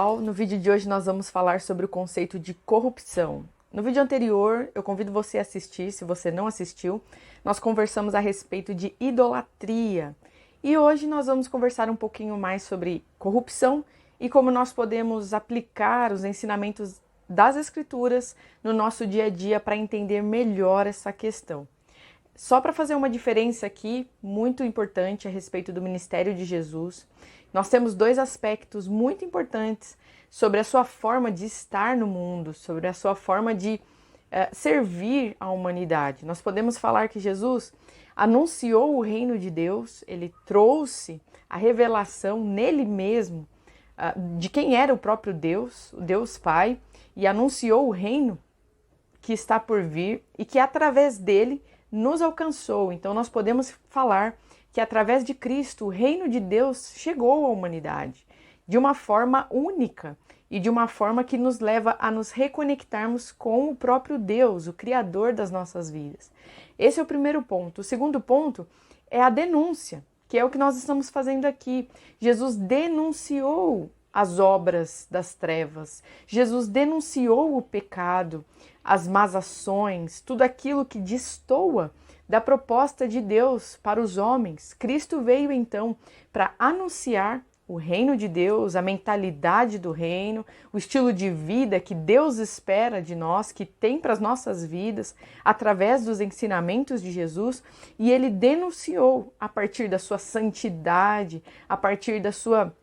pessoal, no vídeo de hoje nós vamos falar sobre o conceito de corrupção. No vídeo anterior, eu convido você a assistir, se você não assistiu, nós conversamos a respeito de idolatria. E hoje nós vamos conversar um pouquinho mais sobre corrupção e como nós podemos aplicar os ensinamentos das Escrituras no nosso dia a dia para entender melhor essa questão. Só para fazer uma diferença aqui, muito importante a respeito do ministério de Jesus, nós temos dois aspectos muito importantes sobre a sua forma de estar no mundo, sobre a sua forma de servir à humanidade. Nós podemos falar que Jesus anunciou o reino de Deus, ele trouxe a revelação nele mesmo de quem era o próprio Deus, o Deus Pai, e anunciou o reino que está por vir e que através dele nos alcançou. Então nós podemos falar que através de Cristo o reino de Deus chegou à humanidade de uma forma única e de uma forma que nos leva a nos reconectarmos com o próprio Deus, o Criador das nossas vidas. Esse é o primeiro ponto. O segundo ponto é a denúncia, que é o que nós estamos fazendo aqui. Jesus denunciou as obras das trevas. Jesus denunciou o pecado, as más ações, tudo aquilo que destoa da proposta de Deus para os homens. Cristo veio então para anunciar o reino de Deus, a mentalidade do reino, o estilo de vida que Deus espera de nós, que tem para as nossas vidas, através dos ensinamentos de Jesus, e ele denunciou a partir da sua santidade, a partir da sua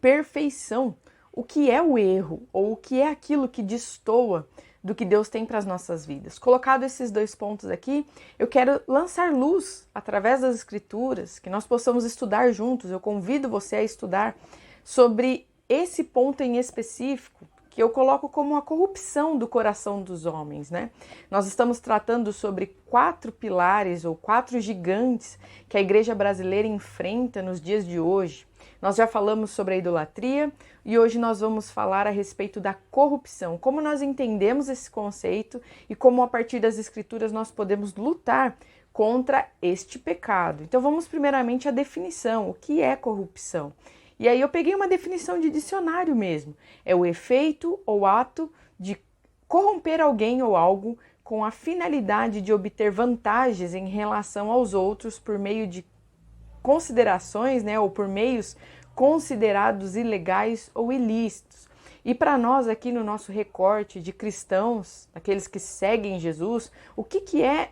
perfeição, o que é o erro ou o que é aquilo que destoa do que Deus tem para as nossas vidas. Colocado esses dois pontos aqui, eu quero lançar luz através das Escrituras, que nós possamos estudar juntos. Eu convido você a estudar sobre esse ponto em específico, que eu coloco como a corrupção do coração dos homens, né? Nós estamos tratando sobre 4 pilares ou 4 gigantes que a igreja brasileira enfrenta nos dias de hoje. Nós já falamos sobre a idolatria e hoje nós vamos falar a respeito da corrupção, como nós entendemos esse conceito e como a partir das Escrituras nós podemos lutar contra este pecado. Então vamos primeiramente à definição, o que é corrupção? E aí eu peguei uma definição de dicionário mesmo, é o efeito ou ato de corromper alguém ou algo com a finalidade de obter vantagens em relação aos outros por meio de considerações, né, ou por meios considerados ilegais ou ilícitos. E para nós aqui no nosso recorte de cristãos, aqueles que seguem Jesus, o que é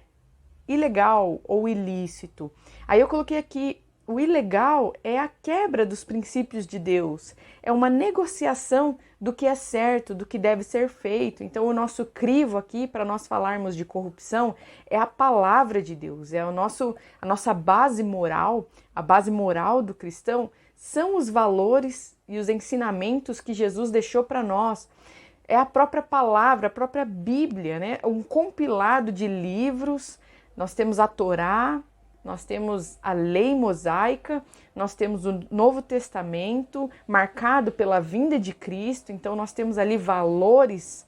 ilegal ou ilícito? Aí eu coloquei aqui, o ilegal é a quebra dos princípios de Deus, é uma negociação do que é certo, do que deve ser feito. Então o nosso crivo aqui, para nós falarmos de corrupção, é a palavra de Deus, é a nossa base moral, a base moral do cristão, são os valores e os ensinamentos que Jesus deixou para nós. É a própria palavra, a própria Bíblia, né? Um compilado de livros. Nós temos a Torá, nós temos a lei mosaica, nós temos o Novo Testamento marcado pela vinda de Cristo, então nós temos ali valores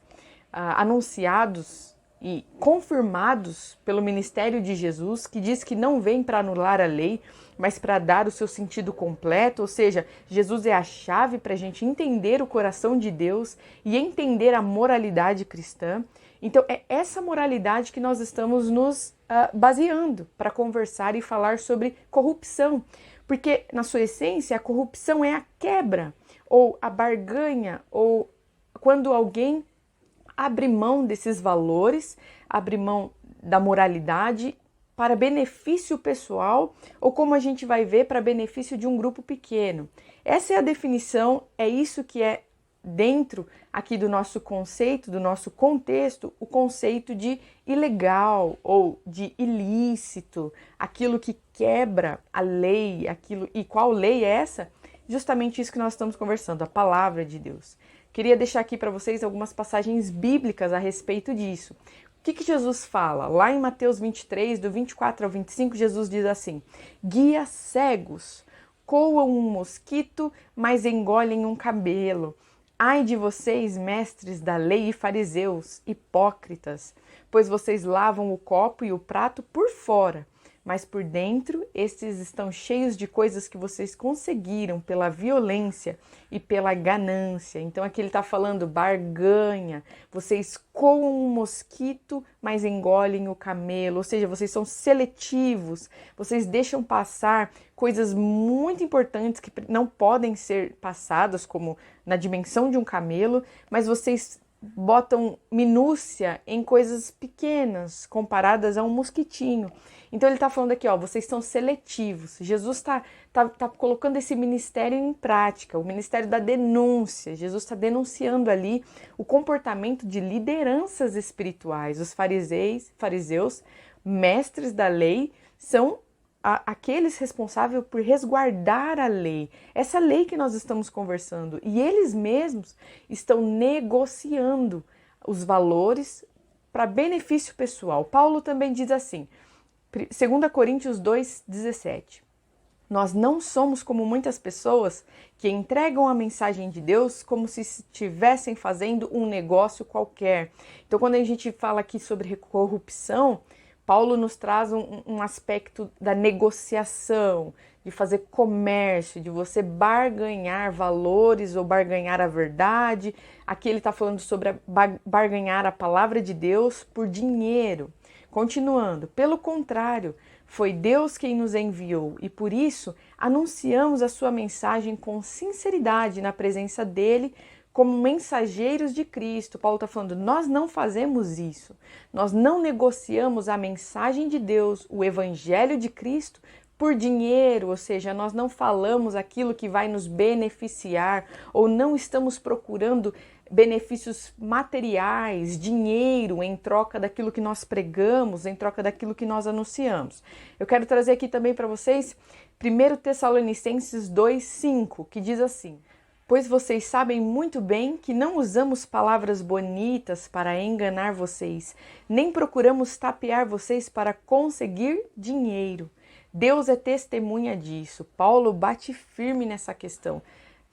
anunciados e confirmados pelo ministério de Jesus, que diz que não vem para anular a lei, mas para dar o seu sentido completo, ou seja, Jesus é a chave para a gente entender o coração de Deus e entender a moralidade cristã. Então é essa moralidade que nós estamos nos baseando para conversar e falar sobre corrupção, porque na sua essência a corrupção é a quebra ou a barganha, ou quando alguém abre mão desses valores, abre mão da moralidade para benefício pessoal, ou como a gente vai ver, para benefício de um grupo pequeno. Essa é a definição, é isso que é dentro aqui do nosso conceito, do nosso contexto, o conceito de ilegal ou de ilícito, aquilo que quebra a lei, aquilo. E qual lei é essa? Justamente isso que nós estamos conversando, a palavra de Deus. Queria deixar aqui para vocês algumas passagens bíblicas a respeito disso. O que Jesus fala? Lá em Mateus 23, do 24 ao 25, Jesus diz assim: guias cegos coam um mosquito, mas engolem um camelo. Ai de vocês, mestres da lei e fariseus, hipócritas, pois vocês lavam o copo e o prato por fora, mas por dentro estes estão cheios de coisas que vocês conseguiram pela violência e pela ganância. Então aqui ele está falando barganha, vocês coam um mosquito, mas engolem o camelo, ou seja, vocês são seletivos, vocês deixam passar coisas muito importantes que não podem ser passadas, como na dimensão de um camelo, mas vocês botam minúcia em coisas pequenas comparadas a um mosquitinho. Então ele está falando aqui, ó, vocês são seletivos. Jesus está colocando esse ministério em prática, o ministério da denúncia. Jesus está denunciando ali o comportamento de lideranças espirituais. Os fariseus, mestres da lei, são aqueles responsáveis por resguardar a lei. Essa lei que nós estamos conversando. E eles mesmos estão negociando os valores para benefício pessoal. Paulo também diz assim, 2 Coríntios 2,17. Nós não somos como muitas pessoas que entregam a mensagem de Deus como se estivessem fazendo um negócio qualquer. Então, quando a gente fala aqui sobre corrupção, Paulo nos traz um aspecto da negociação, de fazer comércio, de você barganhar valores ou barganhar a verdade. Aqui ele está falando sobre barganhar a palavra de Deus por dinheiro. Continuando, pelo contrário, foi Deus quem nos enviou e por isso anunciamos a sua mensagem com sinceridade na presença dele, como mensageiros de Cristo. Paulo está falando, nós não fazemos isso, nós não negociamos a mensagem de Deus, o evangelho de Cristo, por dinheiro, ou seja, nós não falamos aquilo que vai nos beneficiar ou não estamos procurando benefícios materiais, dinheiro em troca daquilo que nós pregamos, em troca daquilo que nós anunciamos. Eu quero trazer aqui também para vocês 1 Tessalonicenses 2,5, que diz assim: pois vocês sabem muito bem que não usamos palavras bonitas para enganar vocês, nem procuramos tapear vocês para conseguir dinheiro. Deus é testemunha disso. Paulo bate firme nessa questão.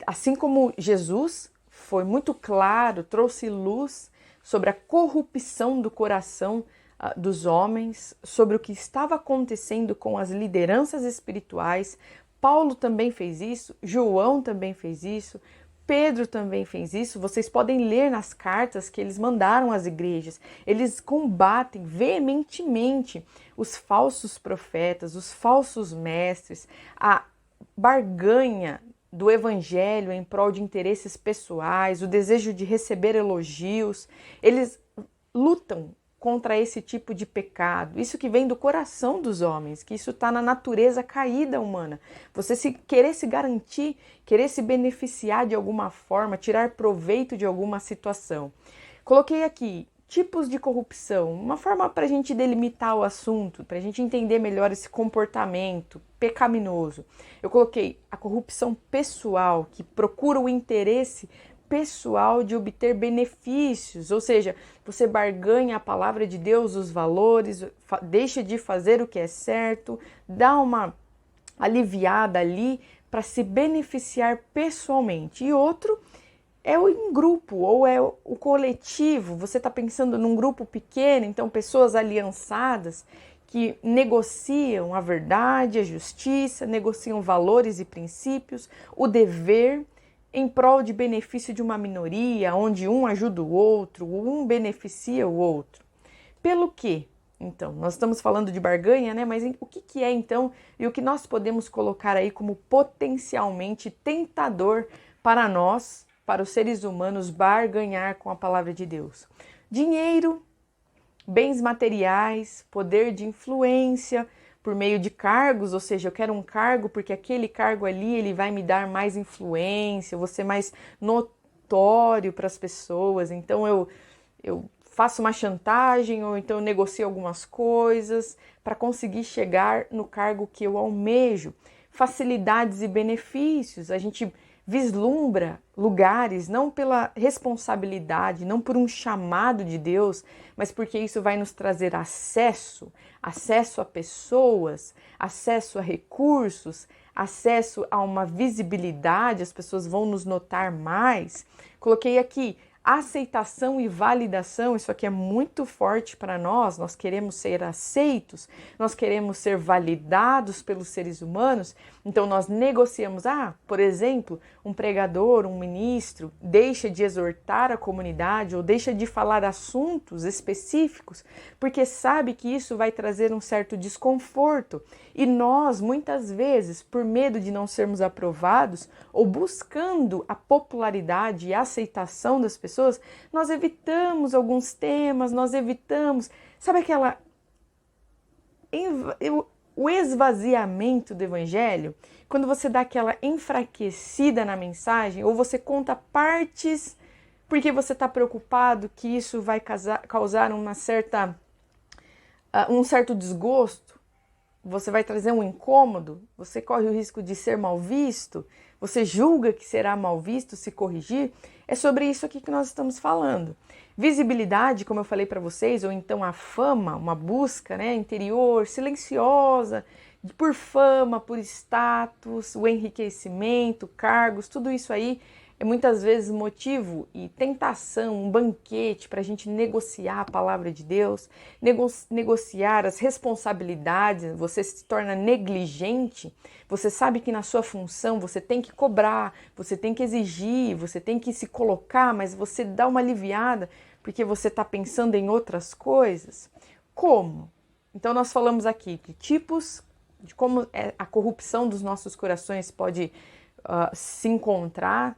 Assim como Jesus foi muito claro, trouxe luz sobre a corrupção do coração dos homens, sobre o que estava acontecendo com as lideranças espirituais. Paulo também fez isso, João também fez isso, Pedro também fez isso. Vocês podem ler nas cartas que eles mandaram às igrejas. Eles combatem veementemente os falsos profetas, os falsos mestres, a barganha do evangelho em prol de interesses pessoais, o desejo de receber elogios. Eles lutam contra esse tipo de pecado, isso que vem do coração dos homens, que isso está na natureza caída humana. Você querer se garantir, querer se beneficiar de alguma forma, tirar proveito de alguma situação. Coloquei aqui tipos de corrupção, uma forma para a gente delimitar o assunto, para a gente entender melhor esse comportamento pecaminoso. Eu coloquei a corrupção pessoal, que procura o interesse pessoal de obter benefícios, ou seja, você barganha a palavra de Deus, os valores, deixa de fazer o que é certo, dá uma aliviada ali para se beneficiar pessoalmente. E outro é o em grupo, ou é o coletivo. Você está pensando num grupo pequeno, então pessoas aliançadas que negociam a verdade, a justiça, negociam valores e princípios, o dever, em prol de benefício de uma minoria, onde um ajuda o outro, um beneficia o outro. Pelo quê? Então, nós estamos falando de barganha, né? Mas o que é então e o que nós podemos colocar aí como potencialmente tentador para nós, para os seres humanos, barganhar com a palavra de Deus? Dinheiro, bens materiais, poder de influência, por meio de cargos, ou seja, eu quero um cargo porque aquele cargo ali ele vai me dar mais influência, eu vou ser mais notório para as pessoas, então eu faço uma chantagem ou então eu negocio algumas coisas para conseguir chegar no cargo que eu almejo. Facilidades e benefícios, a gente vislumbra lugares não pela responsabilidade, não por um chamado de Deus, mas porque isso vai nos trazer acesso a pessoas, acesso a recursos, acesso a uma visibilidade, as pessoas vão nos notar mais. Coloquei aqui Aceitação e validação, isso aqui é muito forte para nós. Nós queremos ser aceitos, nós queremos ser validados pelos seres humanos. Então nós negociamos, por exemplo, um pregador, um ministro deixa de exortar a comunidade ou deixa de falar assuntos específicos porque sabe que isso vai trazer um certo desconforto. E nós, muitas vezes, por medo de não sermos aprovados ou buscando a popularidade e a aceitação das pessoas, nós evitamos alguns temas, nós evitamos, sabe o esvaziamento do evangelho? Quando você dá aquela enfraquecida na mensagem, ou você conta partes porque você está preocupado que isso vai causar um certo desgosto, você vai trazer um incômodo, você corre o risco de ser mal visto, você julga que será mal visto se corrigir. É sobre isso aqui que nós estamos falando. Visibilidade, como eu falei para vocês, ou então a fama, uma busca, interior, silenciosa, por fama, por status, o enriquecimento, cargos, tudo isso aí é muitas vezes motivo e tentação, um banquete para a gente negociar a palavra de Deus, negociar as responsabilidades. Você se torna negligente, você sabe que na sua função você tem que cobrar, você tem que exigir, você tem que se colocar, mas você dá uma aliviada porque você está pensando em outras coisas. Como? Então nós falamos aqui de tipos, de como a corrupção dos nossos corações pode se encontrar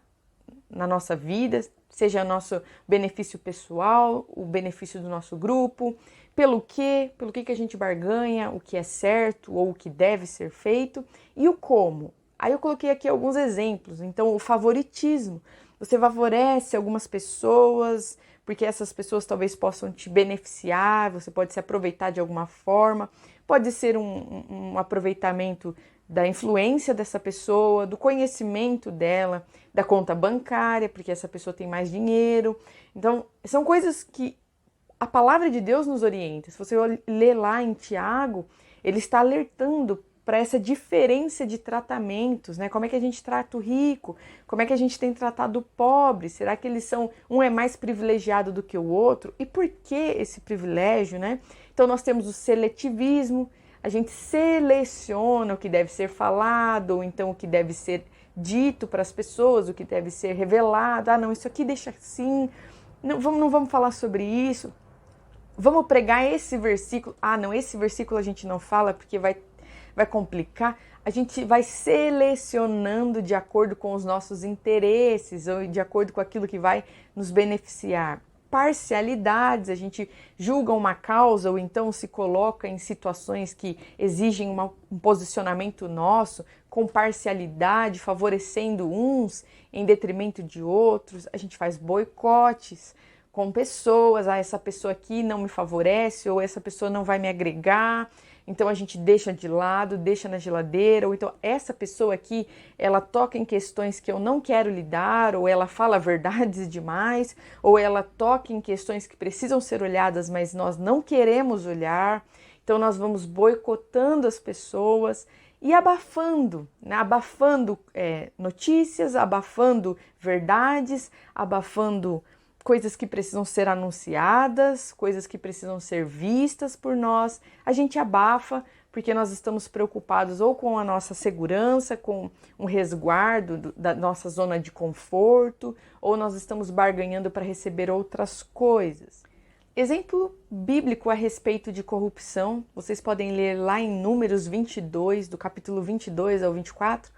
na nossa vida, seja nosso benefício pessoal, o benefício do nosso grupo, pelo que a gente barganha, o que é certo ou o que deve ser feito, e o como. Aí eu coloquei aqui alguns exemplos. Então, o favoritismo. Você favorece algumas pessoas, porque essas pessoas talvez possam te beneficiar, você pode se aproveitar de alguma forma, pode ser um aproveitamento da influência dessa pessoa, do conhecimento dela, da conta bancária, porque essa pessoa tem mais dinheiro. Então, são coisas que a palavra de Deus nos orienta. Se você ler lá em Tiago, ele está alertando para essa diferença de tratamentos, Como é que a gente trata o rico? Como é que a gente tem tratado o pobre? Será que um é mais privilegiado do que o outro? E por que esse privilégio, Então, nós temos o seletivismo. A gente seleciona o que deve ser falado, ou então o que deve ser dito para as pessoas, o que deve ser revelado. Não, isso aqui deixa assim, não vamos falar sobre isso. Vamos pregar esse versículo. Não, esse versículo a gente não fala porque vai complicar. A gente vai selecionando de acordo com os nossos interesses ou de acordo com aquilo que vai nos beneficiar. Parcialidades, a gente julga uma causa ou então se coloca em situações que exigem um posicionamento nosso com parcialidade, favorecendo uns em detrimento de outros. A gente faz boicotes com pessoas, essa pessoa aqui não me favorece ou essa pessoa não vai me agregar. Então a gente deixa de lado, deixa na geladeira, ou então essa pessoa aqui, ela toca em questões que eu não quero lidar, ou ela fala verdades demais, ou ela toca em questões que precisam ser olhadas, mas nós não queremos olhar. Então nós vamos boicotando as pessoas e abafando, abafando notícias, abafando verdades, abafando coisas que precisam ser anunciadas, coisas que precisam ser vistas por nós. A gente abafa porque nós estamos preocupados ou com a nossa segurança, com um resguardo da nossa zona de conforto, ou nós estamos barganhando para receber outras coisas. Exemplo bíblico a respeito de corrupção, vocês podem ler lá em Números 22, do capítulo 22 ao 24,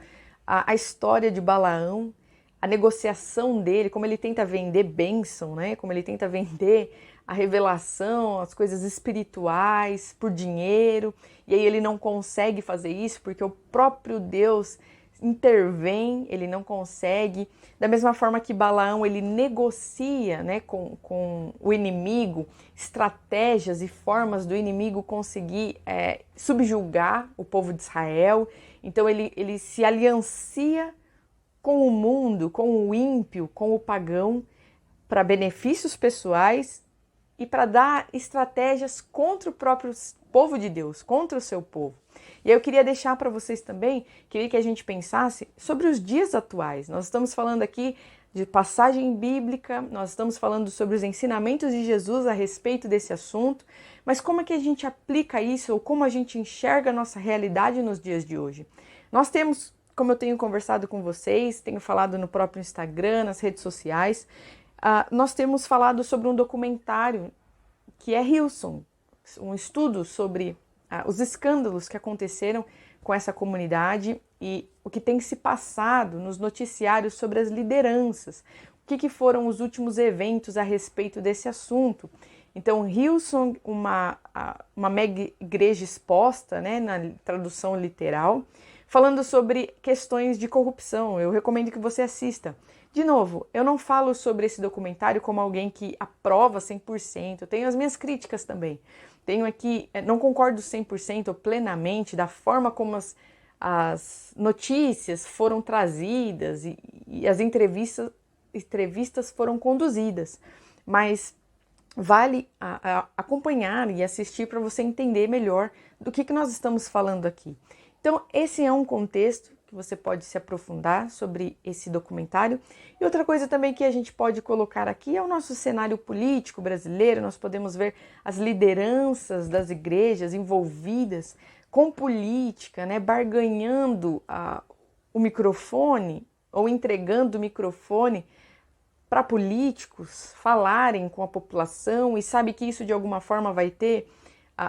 a história de Balaão, a negociação dele, como ele tenta vender bênção, Como ele tenta vender a revelação, as coisas espirituais por dinheiro, e aí ele não consegue fazer isso porque o próprio Deus intervém, ele não consegue. Da mesma forma que Balaão, ele negocia com o inimigo, estratégias e formas do inimigo conseguir subjugar o povo de Israel. Então ele se aliancia com o mundo, com o ímpio, com o pagão, para benefícios pessoais e para dar estratégias contra o próprio povo de Deus, contra o seu povo. E aí eu queria deixar para vocês também, queria que a gente pensasse sobre os dias atuais. Nós estamos falando aqui de passagem bíblica, nós estamos falando sobre os ensinamentos de Jesus a respeito desse assunto, mas como é que a gente aplica isso ou como a gente enxerga a nossa realidade nos dias de hoje? Nós temos, como eu tenho conversado com vocês, tenho falado no próprio Instagram, nas redes sociais, nós temos falado sobre um documentário que é Hillsong, um estudo sobre os escândalos que aconteceram com essa comunidade e o que tem se passado nos noticiários sobre as lideranças, o que foram os últimos eventos a respeito desse assunto. Então, Hillsong, uma mega igreja exposta, né, na tradução literal, falando sobre questões de corrupção. Eu recomendo que você assista. De novo, eu não falo sobre esse documentário como alguém que aprova 100%, eu tenho as minhas críticas também. Tenho aqui, não concordo 100% ou plenamente da forma como as notícias foram trazidas e as entrevistas foram conduzidas, mas vale acompanhar e assistir para você entender melhor do que nós estamos falando aqui. Então, esse é um contexto que você pode se aprofundar sobre esse documentário. E outra coisa também que a gente pode colocar aqui é o nosso cenário político brasileiro. Nós podemos ver as lideranças das igrejas envolvidas com política, né, barganhando o microfone ou entregando o microfone para políticos falarem com a população e sabe que isso de alguma forma vai ter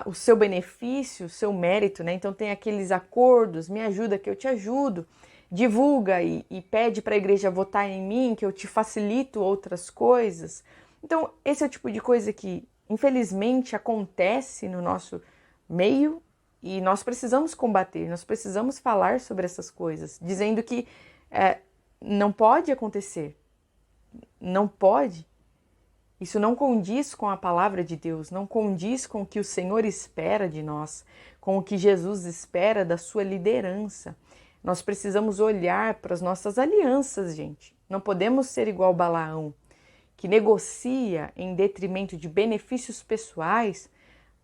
o seu benefício, o seu mérito, né? Então tem aqueles acordos, me ajuda que eu te ajudo, divulga e pede para a igreja votar em mim que eu te facilito outras coisas. Então esse é o tipo de coisa que infelizmente acontece no nosso meio e nós precisamos combater, nós precisamos falar sobre essas coisas, dizendo que não pode acontecer, não pode. Isso não condiz com a palavra de Deus, não condiz com o que o Senhor espera de nós, com o que Jesus espera da sua liderança. Nós precisamos olhar para as nossas alianças, gente. Não podemos ser igual Balaão, que negocia em detrimento de benefícios pessoais,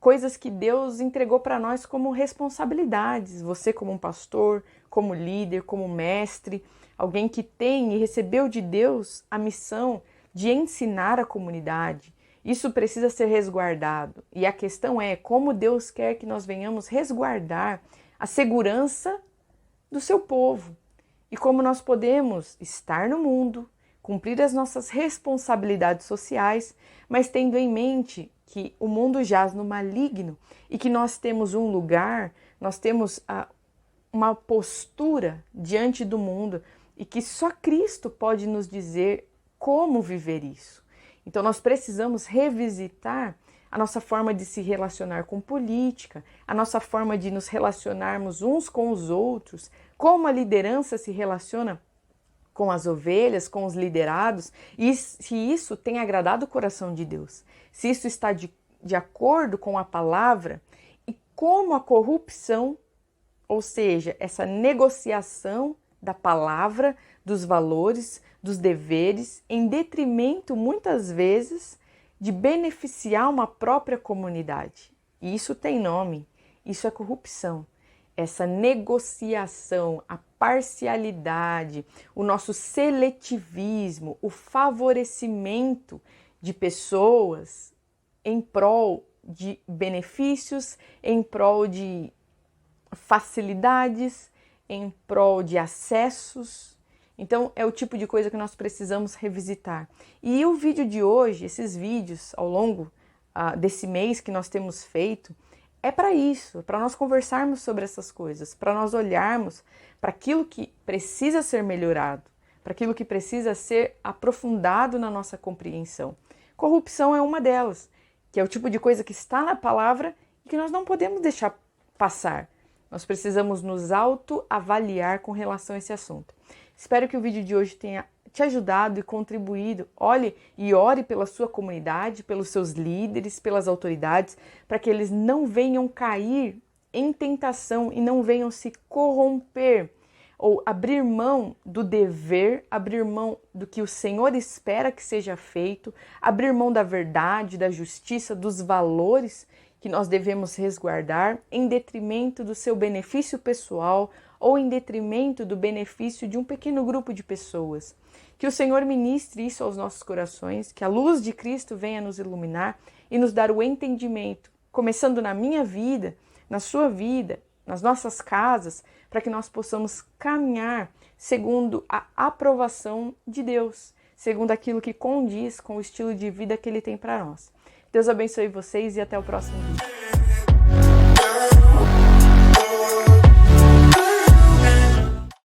coisas que Deus entregou para nós como responsabilidades. Você como um pastor, como líder, como mestre, alguém que tem e recebeu de Deus a missão de ensinar a comunidade. Isso precisa ser resguardado. E a questão é como Deus quer que nós venhamos resguardar a segurança do seu povo. E como nós podemos estar no mundo, cumprir as nossas responsabilidades sociais, mas tendo em mente que o mundo jaz no maligno e que nós temos um lugar, nós temos uma postura diante do mundo e que só Cristo pode nos dizer como viver isso. Então nós precisamos revisitar a nossa forma de se relacionar com política, a nossa forma de nos relacionarmos uns com os outros, como a liderança se relaciona com as ovelhas, com os liderados, e se isso tem agradado o coração de Deus, se isso está de acordo com a palavra e como a corrupção, ou seja, essa negociação da palavra, dos valores, dos deveres, em detrimento, muitas vezes, de beneficiar uma própria comunidade. E isso tem nome, isso é corrupção. Essa negociação, a parcialidade, o nosso seletivismo, o favorecimento de pessoas em prol de benefícios, em prol de facilidades, em prol de acessos. Então, é o tipo de coisa que nós precisamos revisitar. E o vídeo de hoje, esses vídeos ao longo desse mês que nós temos feito, é para isso, para nós conversarmos sobre essas coisas, para nós olharmos para aquilo que precisa ser melhorado, para aquilo que precisa ser aprofundado na nossa compreensão. Corrupção é uma delas, que é o tipo de coisa que está na palavra e que nós não podemos deixar passar. Nós precisamos nos autoavaliar com relação a esse assunto. Espero que o vídeo de hoje tenha te ajudado e contribuído. Olhe e ore pela sua comunidade, pelos seus líderes, pelas autoridades, para que eles não venham cair em tentação e não venham se corromper ou abrir mão do dever, abrir mão do que o Senhor espera que seja feito, abrir mão da verdade, da justiça, dos valores que nós devemos resguardar em detrimento do seu benefício pessoal ou em detrimento do benefício de um pequeno grupo de pessoas. Que o Senhor ministre isso aos nossos corações, que a luz de Cristo venha nos iluminar e nos dar o entendimento, começando na minha vida, na sua vida, nas nossas casas, para que nós possamos caminhar segundo a aprovação de Deus, segundo aquilo que condiz com o estilo de vida que Ele tem para nós. Deus abençoe vocês e até o próximo vídeo.